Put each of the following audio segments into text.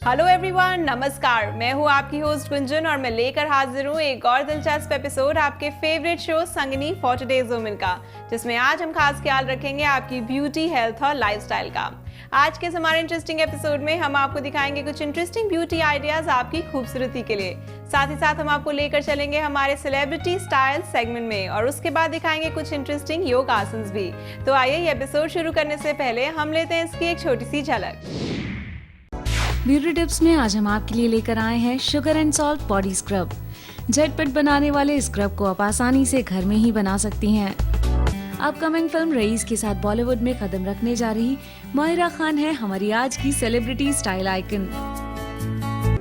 Hello everyone, नमस्कार। मैं हूँ आपकी होस्ट गुंजन और मैं लेकर हाजिर हूँ एक और दिलचस्प एपिसोड आपके favourite show Sangini for today's women का, जिसमें आज हम खास ख्याल रखेंगे आपकी ब्यूटी, हेल्थ और लाइफस्टाइल का। आज के हमारे इंटरेस्टिंग एपिसोड में हम आपको दिखाएंगे कुछ इंटरेस्टिंग ब्यूटी आइडियाज आपकी खूबसूरती के लिए। साथ ही साथ हम आपको लेकर चलेंगे हमारे सेलिब्रिटी स्टाइल सेगमेंट में और उसके बाद दिखाएंगे कुछ इंटरेस्टिंग योग आसन्स भी। तो आइए ये एपिसोड शुरू करने से पहले हम लेते हैं इसकी एक छोटी सी झलक। ब्यूटी टिप्स में आज हम आपके लिए लेकर आए हैं sugar and salt body scrub. झटपट बनाने वाले स्क्रब को आप आसानी से घर में ही बना सकती हैं। अपकमिंग फिल्म रईस के साथ बॉलीवुड में कदम रखने जा रही माहिरा खान है हमारी आज की सेलिब्रिटी स्टाइल आइकन।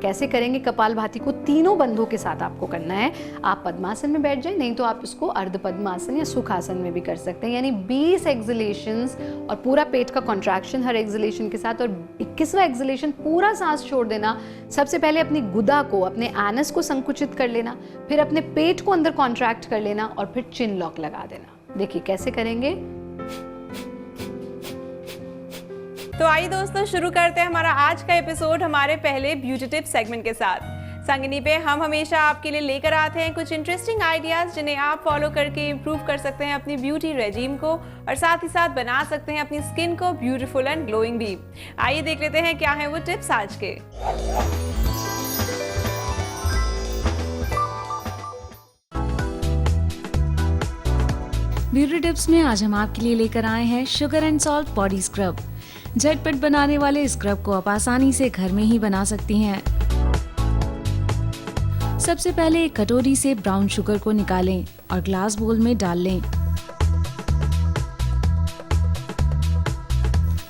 कैसे करेंगे कपालभाति को तीनों बंधों के साथ आपको करना है। आप पद्मासन में बैठ जाए, नहीं तो आप इसको अर्ध पद्मासन या सुखासन में भी कर सकते हैं। यानी 20 एक्सलेशंस और पूरा पेट का कॉन्ट्रैक्शन हर एक्सलेशन के साथ, और 21वां एक्सलेशन पूरा सांस छोड़ देना। सबसे पहले अपनी गुदा को, अपने एनस को संकुचित कर लेना, फिर अपने पेट को अंदर कॉन्ट्रैक्ट कर लेना और फिर चिन लॉक लगा देना। देखिए कैसे करेंगे। तो आइए दोस्तों शुरू करते हैं हमारा आज का एपिसोड हमारे पहले ब्यूटी टिप सेगमेंट के साथ। संगिनी पे हम हमेशा आपके लिए लेकर आते हैं कुछ इंटरेस्टिंग आइडियाज जिन्हें आप फॉलो करके इम्प्रूव कर सकते हैं अपनी ब्यूटी रेजीम को, और साथ ही साथ बना सकते हैं अपनी स्किन को ब्यूटीफुल एंड ग्लोइंग भी। आइए देख लेते हैं क्या है वो टिप्स आज के। ब्यूटी टिप्स में आज हम आपके लिए लेकर आए हैं sugar and salt body scrub. झटपट बनाने वाले स्क्रब को आप आसानी से घर में ही बना सकती हैं। सबसे पहले एक कटोरी से ब्राउन शुगर को निकालें और ग्लास बोल में डाल लें।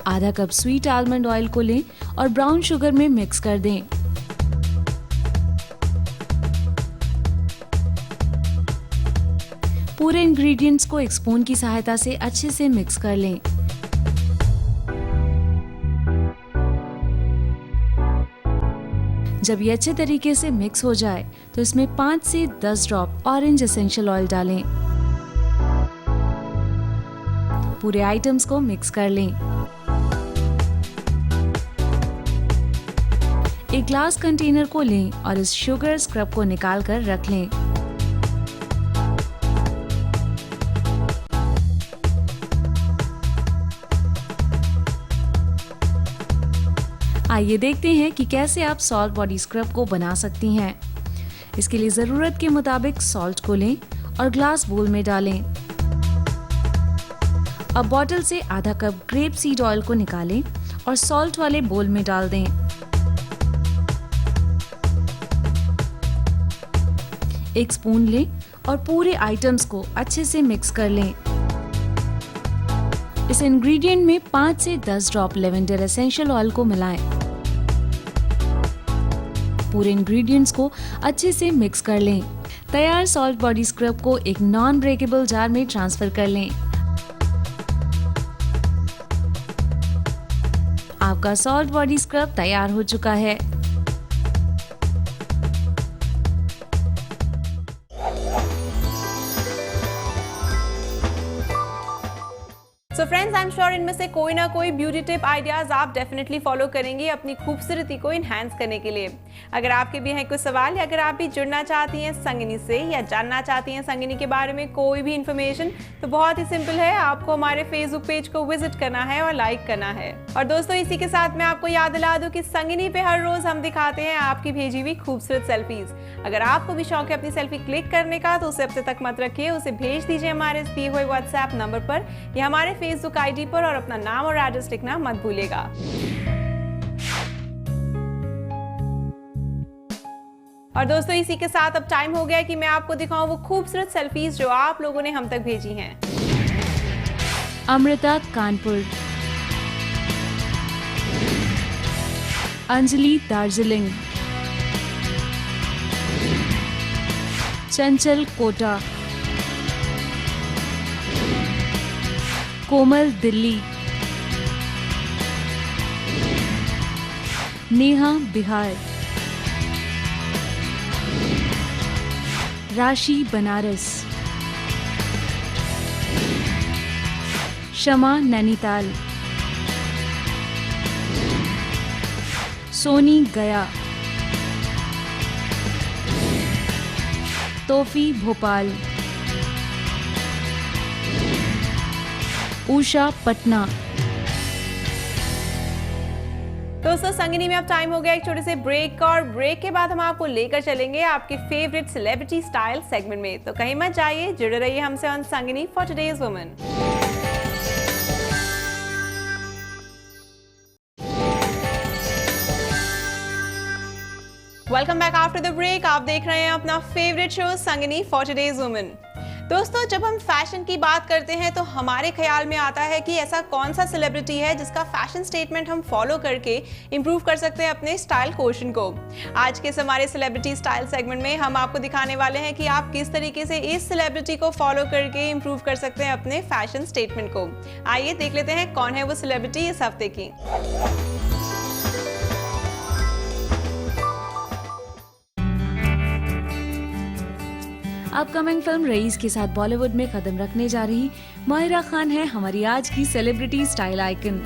आधा कप स्वीट आलमंड ऑयल को लें और ब्राउन शुगर में मिक्स कर दें। पूरे इंग्रेडिएंट्स को एक स्पून की सहायता से अच्छे से मिक्स कर लें। जब ये अच्छे तरीके से मिक्स हो जाए तो इसमें 5 से 10 ड्रॉप ऑरेंज एसेंशियल ऑयल डालें। पूरे आइटम्स को मिक्स कर लें। एक ग्लास कंटेनर को लें और इस शुगर स्क्रब को निकाल कर रख लें। आइए देखते हैं कि कैसे आप सॉल्ट बॉडी स्क्रब को बना सकती हैं। इसके लिए जरूरत के मुताबिक सॉल्ट को लें और ग्लास बोल में डालें। अब बॉटल से आधा कप ग्रेप सीड ऑयल को निकालें और सॉल्ट वाले बोल में डाल दें। एक स्पून लें और पूरे आइटम्स को अच्छे से मिक्स कर लें। इस इंग्रेडिएंट में 5 से 10 ड्रॉप लेवेंडर एसेंशियल ऑयल को मिलाएं। पूरे इंग्रेडिएंट्स को अच्छे से मिक्स कर लें। तैयार सॉल्ट बॉडी स्क्रब को एक नॉन ब्रेकेबल जार में ट्रांसफर कर लें। आपका सॉल्ट बॉडी स्क्रब तैयार हो चुका है। So friends, I am sure इनमें से कोई ना कोई ब्यूटी टिप आइडियाज आप डेफिनेटली फॉलो करेंगी अपनी खूबसूरती को इनहैंस करने के लिए। अगर आपके भी हैं कुछ सवाल या अगर आप भी जुड़ना चाहती हैं संगिनी से या जानना चाहती हैं संगिनी के बारे में कोई भी इन्फॉर्मेशन, तो बहुत ही सिंपल है, आपको हमारे फेसबुक पेज को विजिट करना है और लाइक करना है। और दोस्तों इसी के साथ मैं आपको याद दिला दूं कि संगिनी पे हर रोज हम दिखाते हैं आपकी भेजी हुई खूबसूरत सेल्फीज। अगर आपको भी शौक है अपनी सेल्फी क्लिक करने का तो उसे अब तक मत रखिए, उसे भेज दीजिए हमारे दिए हुए व्हाट्सएप नंबर पर या हमारे फेसबुक आईडी पर, और अपना नाम और एड्रेस लिखना मत भूलिएगा। और दोस्तों इसी के साथ अब टाइम हो गया है कि मैं आपको दिखाऊं वो खूबसूरत सेल्फीज जो आप लोगों ने हम तक भेजी हैं। अमृता कानपुर, अंजलि दार्जिलिंग, चंचल कोटा, कोमल दिल्ली, नेहा बिहार, राशि बनारस, शमा नैनीताल, सोनी गया, तोफी भोपाल, उषा पटना। दोस्तों संगिनी में अब टाइम हो गया एक छोटे से ब्रेक का, और ब्रेक के बाद हम आपको लेकर चलेंगे आपके फेवरेट सेलिब्रिटी स्टाइल सेगमेंट में। तो कहीं मत जाइए, जुड़े रहिए हमसे on Sangini for today's women. Welcome back after the break. आप देख रहे हैं अपना favourite show Sangini for today's women. दोस्तों जब हम फैशन की बात करते हैं तो हमारे ख्याल में आता है कि ऐसा कौन सा सेलिब्रिटी है जिसका फैशन स्टेटमेंट हम फॉलो करके इंप्रूव कर सकते हैं अपने स्टाइल क्वोशंट को। आज के इस हमारे सेलिब्रिटी स्टाइल सेगमेंट में हम आपको दिखाने वाले हैं कि आप किस तरीके से इस सेलिब्रिटी को फॉलो करके इंप्रूव कर सकते हैं अपने फैशन स्टेटमेंट को। आइए देख लेते हैं कौन है वो सेलिब्रिटी इस हफ्ते की। अपकमिंग फिल्म रईस के साथ बॉलीवुड में कदम रखने जा रही माहिरा खान है हमारी आज की सेलिब्रिटी स्टाइल आइकन।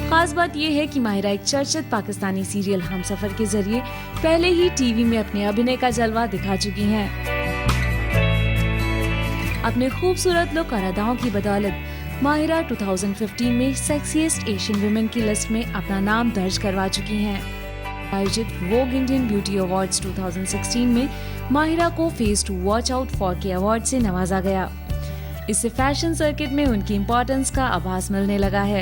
खास बात यह है कि माहिरा एक चर्चित पाकिस्तानी सीरियल हमसफर के जरिए पहले ही टीवी में अपने अभिनय का जलवा दिखा चुकी हैं। अपने खूबसूरत लुक और अदाओं की बदौलत माहिरा 2015 में सेक्सीएस्ट एशियन वुमेन की लिस्ट में अपना नाम दर्ज करवा चुकी हैं। आयोजित वोग इंडियन ब्यूटी अवार्ड्स 2016 में माहिरा को face to watch out for के अवार्ड से नवाजा गया। इससे फैशन सर्किट में उनकी इम्पोर्टेंस का आभास मिलने लगा है।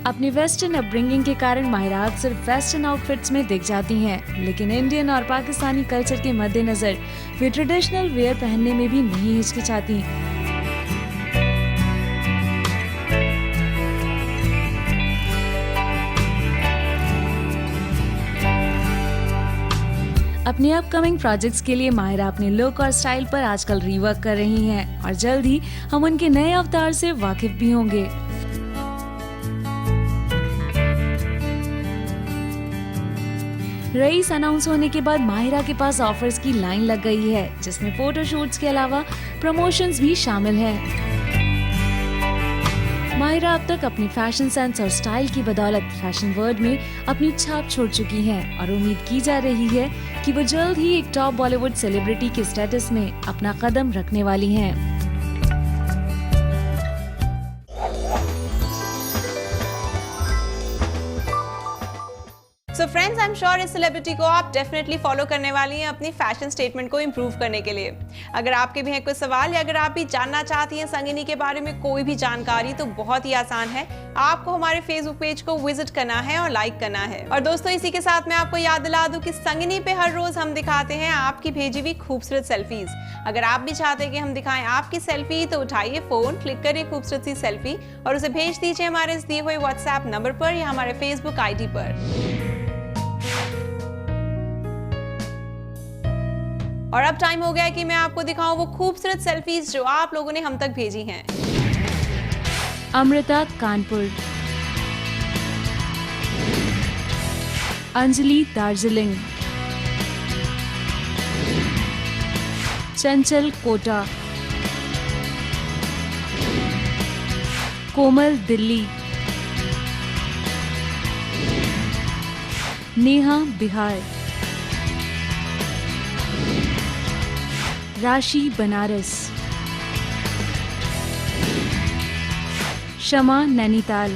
अपनी वेस्टर्न अपब्रिंगिंग के कारण माहिरा अक्सर वेस्टर्न आउटफिट्स में दिख जाती हैं, लेकिन इंडियन और पाकिस्तानी कल्चर के मद्देनजर वे ट्रेडिशनल वेयर पहनने में भी नहीं हिचकिचाती। अपने अपकमिंग प्रोजेक्ट्स के लिए माहिरा अपने लुक और स्टाइल पर आजकल रीवर्क कर रही हैं और जल्द ही हम उनके नए अवतार से वाकिफ भी होंगे। रईस अनाउंस होने के बाद माहिरा के पास ऑफर्स की लाइन लग गई है, जिसमें फोटोशूट्स के अलावा प्रमोशंस भी शामिल हैं। माहिरा अब तक अपनी फैशन सेंस और स्टाइल की बदौलत फैशन वर्ल्ड में अपनी छाप छोड़ चुकी हैं और उम्मीद की जा रही है कि वो जल्द ही एक टॉप बॉलीवुड सेलिब्रिटी के स्टेटस में अपना कदम रखने वाली हैं। So friends, I am sure इस सेलिब्रिटी को आप डेफिनेटली फॉलो करने वाली हैं अपनी फैशन स्टेटमेंट को इंप्रूव करने के लिए। अगर आपके भी हैं कुछ सवाल या अगर आप भी जानना चाहती हैं संगिनी के बारे में कोई भी जानकारी, तो बहुत ही आसान है, आपको हमारे फेसबुक पेज को विजिट करना है और लाइक करना है। और दोस्तों इसी के साथ मैं आपको याद दिला दूं कि संगिनी पे हर रोज हम दिखाते हैं आपकी भेजी हुई खूबसूरत सेल्फीज। अगर आप भी चाहते हैं कि हम दिखाएं आपकी सेल्फी, तो उठाइए फोन, क्लिक करिए खूबसूरत सी सेल्फी और उसे भेज दीजिए हमारे इस दिए हुए व्हाट्सएप नंबर पर या हमारे फेसबुक आईडी पर। और अब टाइम हो गया है कि मैं आपको दिखाऊं वो खूबसूरत सेल्फीज जो आप लोगों ने हम तक भेजी हैं। अमृता कानपुर, अंजलि दार्जिलिंग, चंचल कोटा, कोमल दिल्ली, नेहा बिहार, राशि बनारस, शमा नैनीताल,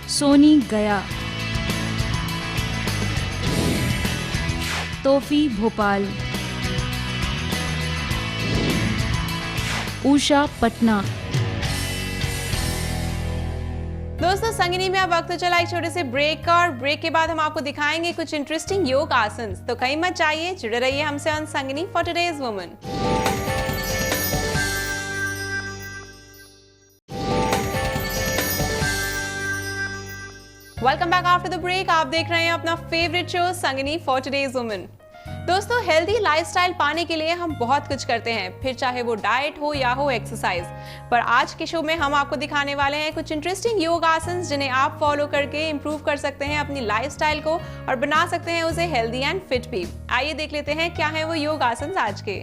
सोनी गया, तोफी भोपाल, उषा पटना। दोस्तों संगिनी में अब वक्त चला एक छोटे से ब्रेक का, और ब्रेक के बाद हम आपको दिखाएंगे कुछ इंटरेस्टिंग योग आसन। तो कहीं मत जाइए, जुड़े रहिए हमसे on Sangini for today's women. Welcome back after the break. आप देख रहे हैं अपना favourite show Sangini for today's women. दोस्तों, हेल्दी लाइफस्टाइल पाने के लिए हम बहुत कुछ करते हैं, फिर चाहे वो डाइट हो या हो एक्सरसाइज। पर आज के शो में हम आपको दिखाने वाले हैं कुछ इंटरेस्टिंग योग आसन जिन्हें आप फॉलो करके इंप्रूव कर सकते हैं अपनी लाइफस्टाइल को और बना सकते हैं उसे हेल्दी एंड फिट भी। आइए देख लेते हैं क्या है वो योग आसन आज के।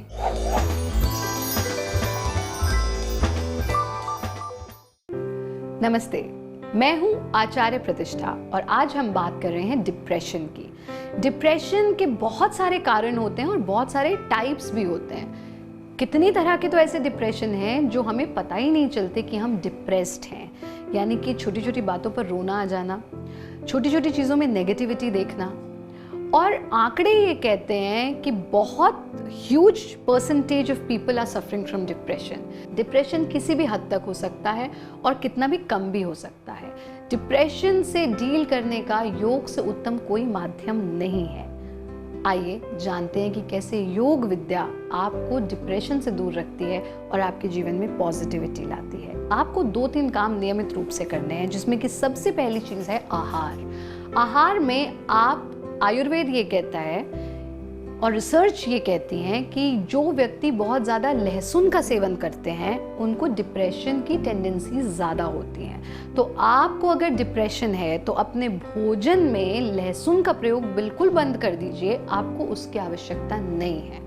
नमस्ते, मैं हूं आचार्य प्रतिष्ठा और आज हम बात कर रहे हैं डिप्रेशन की। डिप्रेशन के बहुत सारे कारण होते हैं और बहुत सारे टाइप्स भी होते हैं। कितनी तरह के तो ऐसे डिप्रेशन हैं जो हमें पता ही नहीं चलते कि हम डिप्रेस्ड हैं, यानी कि छोटी छोटी बातों पर रोना आ जाना, छोटी छोटी चीज़ों में नेगेटिविटी देखना। और आंकड़े ये कहते हैं कि बहुत huge percentage of people are suffering from depression. Depression किसी भी हद तक हो सकता है और कितना भी कम भी हो सकता है। डिप्रेशन से डील करने का योग से उत्तम कोई माध्यम नहीं है। आइए जानते हैं कि कैसे योग विद्या आपको डिप्रेशन से दूर रखती है और आपके जीवन में पॉजिटिविटी लाती है। आपको 2-3 काम नियमित रूप से करने हैं, जिसमें कि सबसे पहली चीज़ है आहार। आहार में आप आयुर्वेद ये कहता है और रिसर्च ये कहती है कि जो व्यक्ति बहुत ज़्यादा लहसुन का सेवन करते हैं उनको डिप्रेशन की टेंडेंसी ज़्यादा होती हैं। तो आपको अगर डिप्रेशन है तो अपने भोजन में लहसुन का प्रयोग बिल्कुल बंद कर दीजिए, आपको उसकी आवश्यकता नहीं है।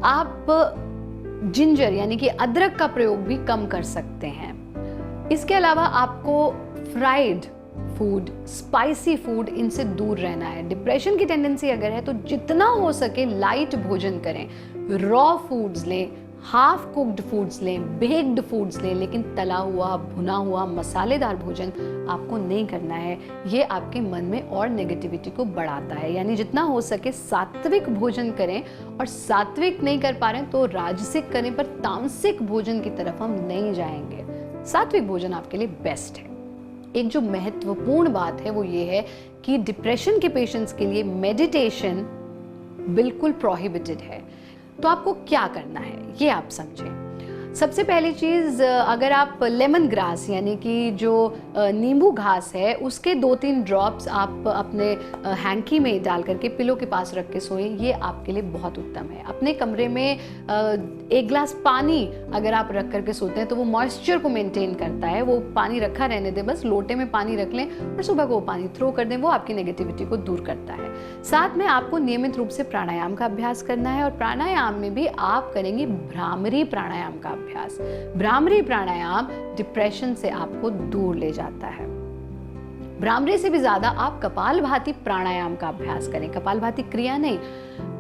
आप जिंजर यानी कि अदरक का प्रयोग भी कम कर सकते हैं। इसके अलावा आपको फ्राइड फूड, स्पाइसी फूड, इनसे दूर रहना है। डिप्रेशन की टेंडेंसी अगर है तो जितना हो सके लाइट भोजन करें, रॉ फूड्स लें, हाफ कुक्ड फूड्स लें, बेक्ड फूड्स लें, लेकिन तला हुआ, भुना हुआ, मसालेदार भोजन आपको नहीं करना है। ये आपके मन में और नेगेटिविटी को बढ़ाता है। यानी जितना हो सके सात्विक भोजन करें, और सात्विक नहीं कर पा रहे हैं तो राजसिक करें, पर तामसिक भोजन की तरफ हम नहीं जाएंगे। सात्विक भोजन आपके लिए बेस्ट है। एक जो महत्वपूर्ण बात है वो ये है कि डिप्रेशन के पेशेंट्स के लिए मेडिटेशन बिल्कुल प्रोहिबिटेड है। तो आपको क्या करना है ये आप समझें। सबसे पहली चीज़, अगर आप लेमन ग्रास यानी कि जो नींबू घास है उसके 2-3 ड्रॉप्स आप अपने हैंकी में डाल करके पिलो के पास रख के सोएं, ये आपके लिए बहुत उत्तम है। अपने कमरे में 1 गिलास पानी अगर आप रख करके सोते हैं तो वो मॉइस्चर को मेंटेन करता है। वो पानी रखा रहने दें, बस लोटे में पानी रख लें और सुबह को वो पानी थ्रो कर दें, वो आपकी नेगेटिविटी को दूर करता है। साथ में आपको नियमित रूप से प्राणायाम का अभ्यास करना है और प्राणायाम में भी आप करेंगे भ्रामरी प्राणायाम का अभ्यास। भ्रामरी प्राणायाम डिप्रेशन से आपको दूर ले जाता है। भ्रामरी से भी ज्यादा आप कपालभाति प्राणायाम का अभ्यास करें। कपालभाति क्रिया नहीं,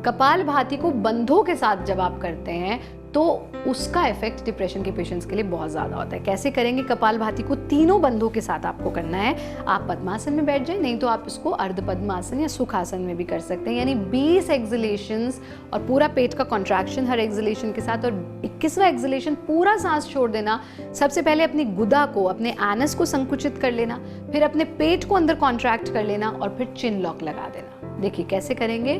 कपालभाति को बंधों के साथ जब आप करते हैं तो उसका इफेक्ट डिप्रेशन के पेशेंट्स के लिए बहुत ज़्यादा होता है। कैसे करेंगे कपालभाति को? तीनों बंधों के साथ आपको करना है। आप पद्मासन में बैठ जाए, नहीं तो आप इसको अर्ध पद्मासन या सुखासन में भी कर सकते हैं। यानी 20 एक्सलेशंस और पूरा पेट का कॉन्ट्रैक्शन हर एक्सलेशन के साथ, और 21वां एक्सलेशन पूरा सांस छोड़ देना। सबसे पहले अपनी गुदा को, अपने एनस को संकुचित कर लेना, फिर अपने पेट को अंदर कॉन्ट्रैक्ट कर लेना और फिर चिन लॉक लगा देना। देखिए कैसे करेंगे।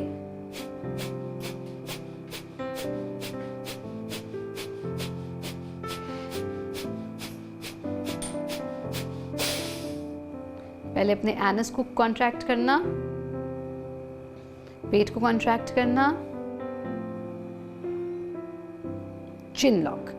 पहले अपने एनस को कॉन्ट्रैक्ट करना, पेट को कॉन्ट्रैक्ट करना, चिन लॉक।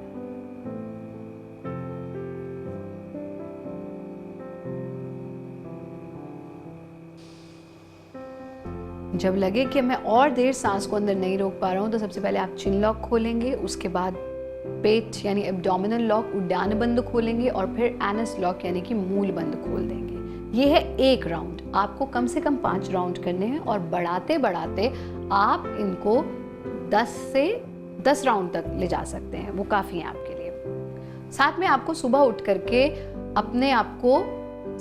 जब लगे कि मैं और देर सांस को अंदर नहीं रोक पा रहा हूं तो सबसे पहले आप चिन लॉक खोलेंगे, उसके बाद पेट यानी एब्डोमिनल लॉक, उड्डान बंद खोलेंगे और फिर एनस लॉक यानी कि मूल बंद खोल देंगे। ये है 1 राउंड। आपको कम से कम 5 राउंड करने हैं और बढ़ाते बढ़ाते आप इनको 10 राउंड तक ले जा सकते हैं, वो काफ़ी है आपके लिए। साथ में आपको सुबह उठ करके अपने आप को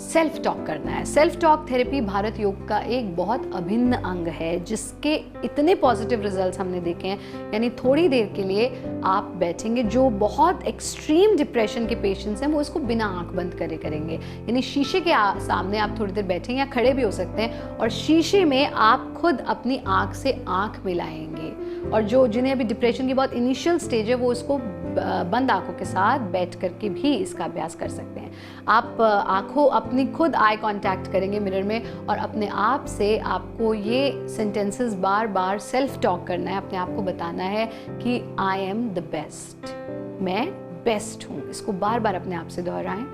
सेल्फ टॉक करना है। सेल्फ टॉक थेरेपी भारत योग का एक बहुत अभिन्न अंग है जिसके इतने पॉजिटिव रिजल्ट्स हमने देखे हैं। यानी थोड़ी देर के लिए आप बैठेंगे, जो बहुत एक्सट्रीम डिप्रेशन के पेशेंट्स हैं वो इसको बिना आंख बंद करे करेंगे। यानी शीशे के सामने आप थोड़ी देर बैठेंगे या खड़े भी हो सकते हैं और शीशे में आप खुद अपनी आंख से आंख मिलाएंगे। और जिन्हें अभी डिप्रेशन की बहुत इनिशियल स्टेज है वो इसको बंद आंखों के साथ बैठ करके भी इसका अभ्यास कर सकते हैं। आप अपनी खुद आई कांटेक्ट करेंगे मिरर में और अपने आप से आपको ये सेंटेंसेस बार बार सेल्फ टॉक करना है, अपने आप को बताना है कि आई एम द बेस्ट, मैं बेस्ट हूँ। इसको बार बार अपने आप से दोहराएं।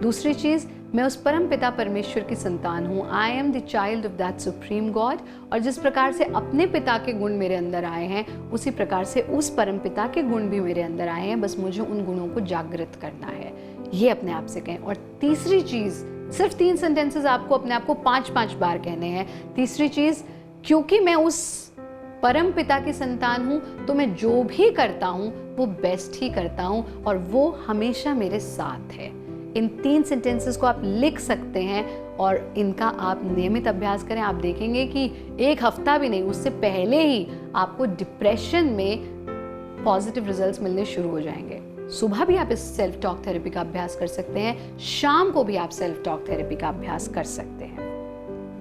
दूसरी चीज़, मैं उस परम पिता परमेश्वर की संतान हूँ, I am the child of that supreme God. और जिस प्रकार से अपने पिता के गुण मेरे अंदर आए हैं उसी प्रकार से उस परम पिता के गुण भी मेरे अंदर आए हैं, बस मुझे उन गुणों को जागृत करना है, ये अपने आप से कहें। और तीसरी चीज़, सिर्फ 3 सेंटेंसेस आपको अपने आप को 5-5 बार कहने हैं। तीसरी चीज़, क्योंकि मैं उस परम पिता की संतान हूँ तो मैं जो भी करता हूँ वो बेस्ट ही करता हूँ और वो हमेशा मेरे साथ है। इन 3 सेंटेंसेस को आप लिख सकते हैं और इनका आप नियमित अभ्यास करें। आप देखेंगे कि 1 हफ्ता भी नहीं, उससे पहले ही आपको डिप्रेशन में पॉजिटिव रिजल्ट्स मिलने शुरू हो जाएंगे। सुबह भी आप इस सेल्फ टॉक थेरेपी का अभ्यास कर सकते हैं, शाम को भी आप सेल्फ टॉक थेरेपी का अभ्यास कर सकते हैं।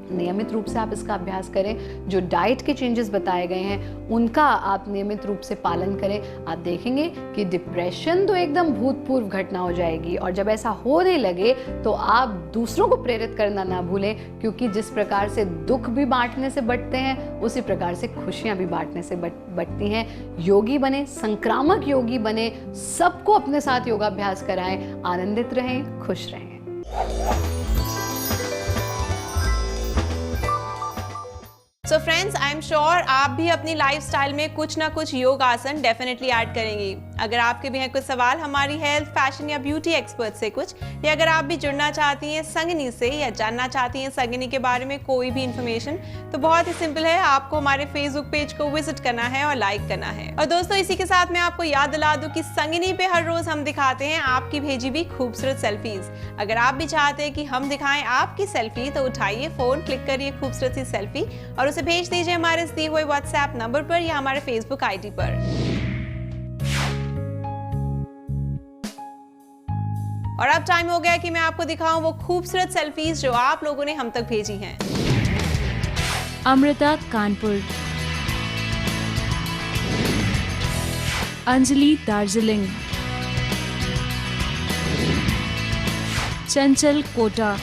नियमित रूप से आप इसका अभ्यास करें। जो डाइट के चेंजेस बताए गए हैं उनका आप नियमित रूप से पालन करें। आप देखेंगे कि डिप्रेशन तो एकदम भूतपूर्व घटना हो जाएगी और जब ऐसा होने लगे तो आप दूसरों को प्रेरित करना ना भूलें, क्योंकि जिस प्रकार से दुख भी बांटने से बढ़ते हैं उसी प्रकार से खुशियां भी बांटने से बढ़ती हैं। योगी बने, संक्रामक योगी बने, सबको अपने साथ योगाभ्यास कराएं, आनंदित रहें, खुश रहें। So friends, I am sure आप भी अपनी लाइफस्टाइल में कुछ ना कुछ योग आसन डेफिनेटली ऐड करेंगी। अगर आपके भी हैं कुछ सवाल हमारी हेल्थ, फैशन या ब्यूटी एक्सपर्ट से कुछ, या अगर आप भी जुड़ना चाहती हैं संगिनी से या जानना चाहती हैं संगिनी के बारे में कोई भी इन्फॉर्मेशन, तो बहुत ही सिंपल है, आपको हमारे फेसबुक पेज को विजिट करना है और लाइक करना है। और दोस्तों, इसी के साथ मैं आपको याद दिला दूं कि संगिनी पे हर रोज हम दिखाते हैं आपकी भेजी हुई खूबसूरत सेल्फीज। अगर आप भी चाहते हैं कि हम दिखाएं आपकी सेल्फी तो उठाइए फोन, क्लिक करिए खूबसूरत सी सेल्फी और उसे भेज दीजिए हमारे दिए हुए व्हाट्सएप नंबर पर या हमारे फेसबुक आईडी पर। और अब टाइम हो गया कि मैं आपको दिखाऊं वो खूबसूरत सेल्फीज जो आप लोगों ने हम तक भेजी हैं। अमृता कानपुर, अंजलि दार्जिलिंग, चंचल कोटा,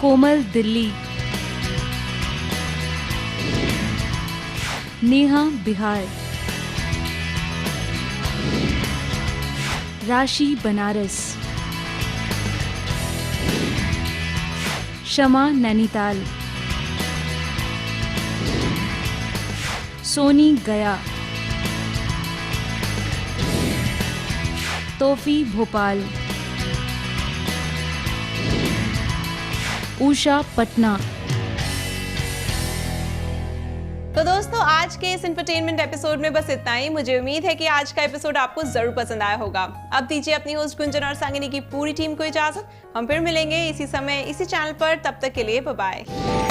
कोमल दिल्ली, नेहा बिहार, राशि बनारस, शमा नैनीताल, सोनी गया, तोफी भोपाल, उषा पटना। तो दोस्तों, आज के इस इंटरटेनमेंट एपिसोड में बस इतना ही। मुझे उम्मीद है कि आज का एपिसोड आपको जरूर पसंद आया होगा। अब दीजिए अपनी होस्ट गुंजन और संगिनी की पूरी टीम को इजाजत। हम फिर मिलेंगे इसी समय इसी चैनल पर, तब तक के लिए बाय बाय।